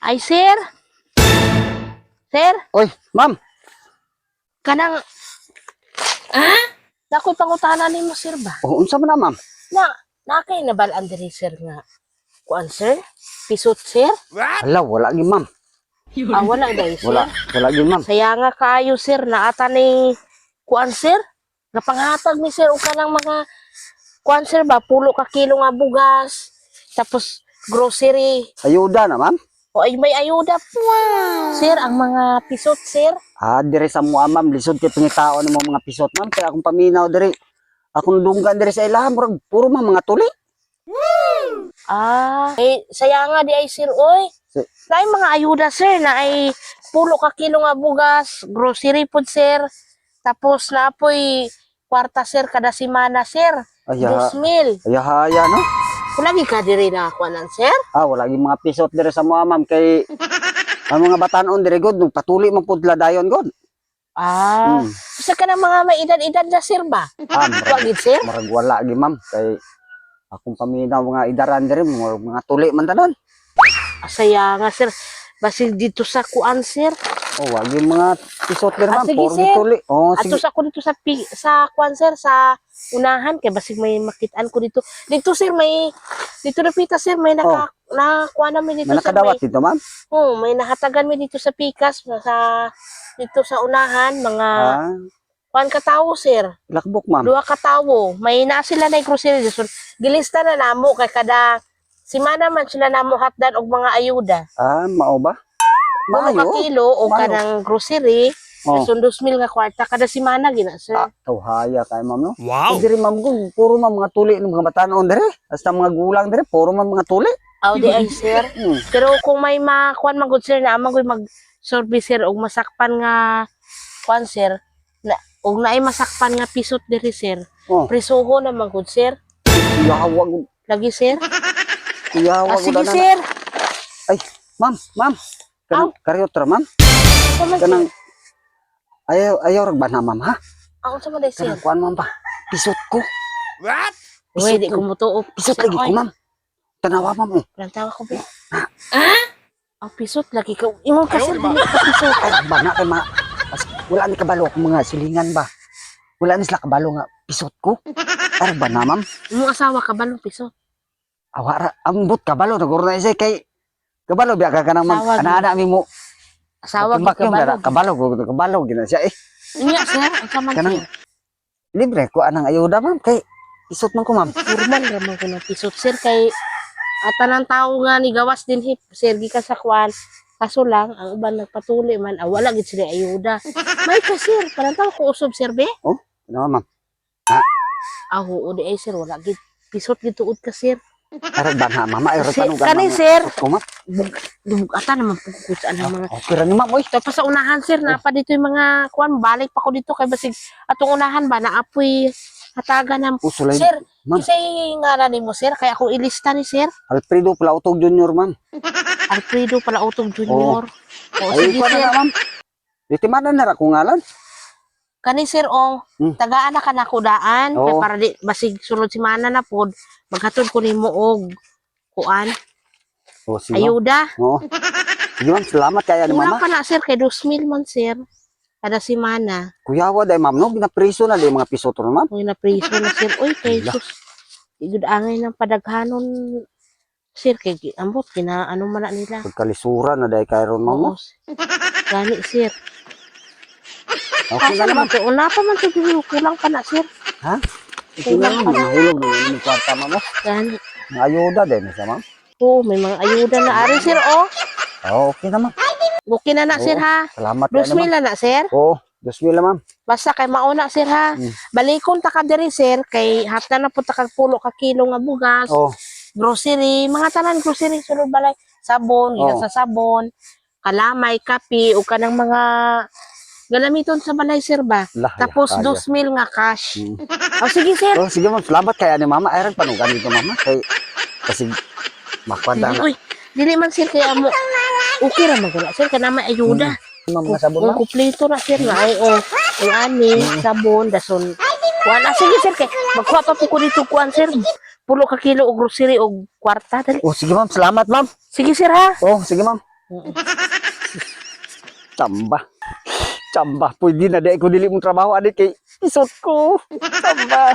Ay, sir. Sir, Oy, ma'am. kanang... Ah? Nako'y pangutana ni mo, sir ba? O, unsa man na, ma'am? Nakay nabalaan diri, sir, nga. Kuan, sir? Pisot, sir? Hala, wala gi, ma'am. Ah, wala dahi, sir. Wala gi, ma'am. Saya nga kaayo, sir, naata ni... Kuan, sir? Napanghatag ni, sir, o kanang mga... Kuan, sir ba? Pulo ka kilo nga bugas. Tapos, grocery. Ayuda na, ma'am. O ay may ayuda po. Sir, ang mga pisot, sir. Dire sa mua, ma'am. Lisod kay pangitaon mo mga pisot, ma'am. Kaya akong paminaw dire. Akong dunggan dire sa ilahan, murag puro mga tuli. Saya nga di ay, sir, oy. Na ay mga ayuda, sir, na ay pulo ka kilo nga bugas, grocery po, sir. Tapos na apoy kwarta, sir, kada semana, sir. 2,000. Ayahaya, no? Lagi ka diri na ako nan, sir? Wala gi mga pisot dire sa mua, ma'am. Kay ang mga batanon dire, god. Nung patuli man pudla dayon, god. Kasi ka na mga may edad-edad na, sir ba? Wagid, sir? Marag wala gi, ma'am. Kay akong paminaw mga idaran dire, mga tuli man tanon. Saya nga, sir. Basi dito sa kuan, sir. Wag yung mga pisot dire, ma'am. Sige, Puro sir. tuli. Sige. Atos ako dito sa kuan, sir, sa unahan kay basig may makitaan ko dito. Dito, sir, dito na pita, sir, may kuan namin dito, May sir. nakadawat dito, ma'am. May nahatagan mi dito sa pikas dito sa unahan mga kuan katawo, sir. Lakbok, ma'am. 2 katawo. May na sila na grocery so, gilista na namo kay kada semana man sila namo hatdan og mga ayuda. Mao ba? Mga kilo o Mayo. kanang grocery. So 2,000 nga kwarta kada semana gina, sir. Tawhaya kay ma'am, no? Wow. Dire, ma'am, puro mga tuli ng mga batanon dire. Hasta mga gulang dire, puro mga tuli. Di ay, sir. Pero kung may makuan man gud, sir, na magoy mag-service, sir, og masakpan nga kuan, sir, og naay masakpan nga pisot diri, sir. Presoho na man gud, sir. Iyawag. Lagi, sir. Iyawag. Sige, sir. Ay, ma'am. Karyotra, ma'am. Sama, sir. Kanang ayaw rag ba na, ma'am, ha? Ako sa maday, sir. Kanang kuan, ma'am, ba? Pisot ko. What? Uy, di ko mutuo. Pisot lagi ko, ma'am. Tanawa, ma'am, oh. Plantawa ko, be. Ang pisot lagi ko. Imong ka, sir, dili ka pisot. Ba na kay wala ni kabalo akong mga silingan ba? Wala ni sila kabalo nga pisot ko. Arag ba na, ma'am? Imong asawa ka balong pisot. Awara, ambot kabalo naguro na isa kay kabalo biya ka nang Sawag. ana mi mo. Asawa gyud ka balong. Kabalo gina siya eh. Inya, sir. Ang saman, Kanang sir. libre ko anang ayuda, ma'am, kay pisot man ko, ma'am. Normal raman ko na pisot, sir, kay tanang tao nga ni gawas din hip, sir, gi ka sa kwan. Kaso lang, ang uban nagpatuli man, wala gid sila ayuda. May ka, sir, tanang tao ko usob, sir, be? Ano, ma'am? Oo, di ay, sir, wala gid. Pisot gid tuod ka, sir. Arag ba na, mama? Ay, tanong Kani, sir. Ko, ma'am. Dubugatan naman po kukutsaan ng mga... Okay ra ni, ma'am, oy. Tapos sa unahan, sir, napa dito yung mga kwan, balik pa ko dito kay basig atong unahan ba, naapoy hataga ng... Usulay. Sir, ma'am. isa'y ngalan mo, sir, kaya akong ilista ni sir. Alfredo Plautog Jr., ma'am. Alfredo Palautog Jr. Ay, Sige, ko sir. na, ma'am. Itimanan na ra ko ngalan. Kani, sir, tagaan na ka na kudaan, kaya para di, basig sunod si mana na po, maghatod ko ni mo og kuan, Sige, ma'am. ayuda. Sige, ma'am, salamat kaya ni Wala mama. pa na, sir, kay 2,000 man, sir. Kada semana. Kuyawa day, ma'am, no? Binapriso na day mga pisoto, ma'am. Kung napriso na, sir. Uy, kay sus. Igud angay ng padaghanon, sir. Kay ambot, ano man na nila. Pagkalisura na day karon, ma'am. Oo. Gani, sir. Okay na naman. Una pa man ito, kulang pa na, sir. Ha? Okay na naman. Nahulog na yung kwarta, ma'am. Gani. Mga ayuda din, isa, ma'am. Oo, may mga ayuda na. Ari, sir, Okay na, ma'am. Okay na na, sir, ha? Salamat kaya 2,000 naman. na na, sir. 2,000 na, ma'am. Basta kay mauna, sir, ha? Balikon ta ka diri, sir. Kay hapta na po ta kag pulo ka kilo nga bugas. Grocery, mga tanan grocery sulod balay, sabon, gikan sa sabon, kalamay, kape, o kanang mga galamiton sa balay, sir ba? Tapos 2,000 nga cash. Sige, sir. Sige, ma'am. Salamat kaya ni mama. Ay, panugan dito, mama. Kasi makwanda na. Uy, dili man, sir, kaya mo okay ra magala, sir, kana may ayuda. Ma'am, mga sabon, ma'am. Kumpleto na, sir, nga ay ani, sabon, dason. Wala, sige, sir, kay magkuha pa po ko dito kuan, sir. Pulo ka kilo og grocery og kwarta dali. Sige, ma'am. Salamat, ma'am. Sige, sir, ha? Sige, ma'am. Tsamba. Tsamba. Pwede na di ko dili mong trabaho adik kay isot ko. Tsamba.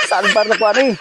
Saan ba na ko ani?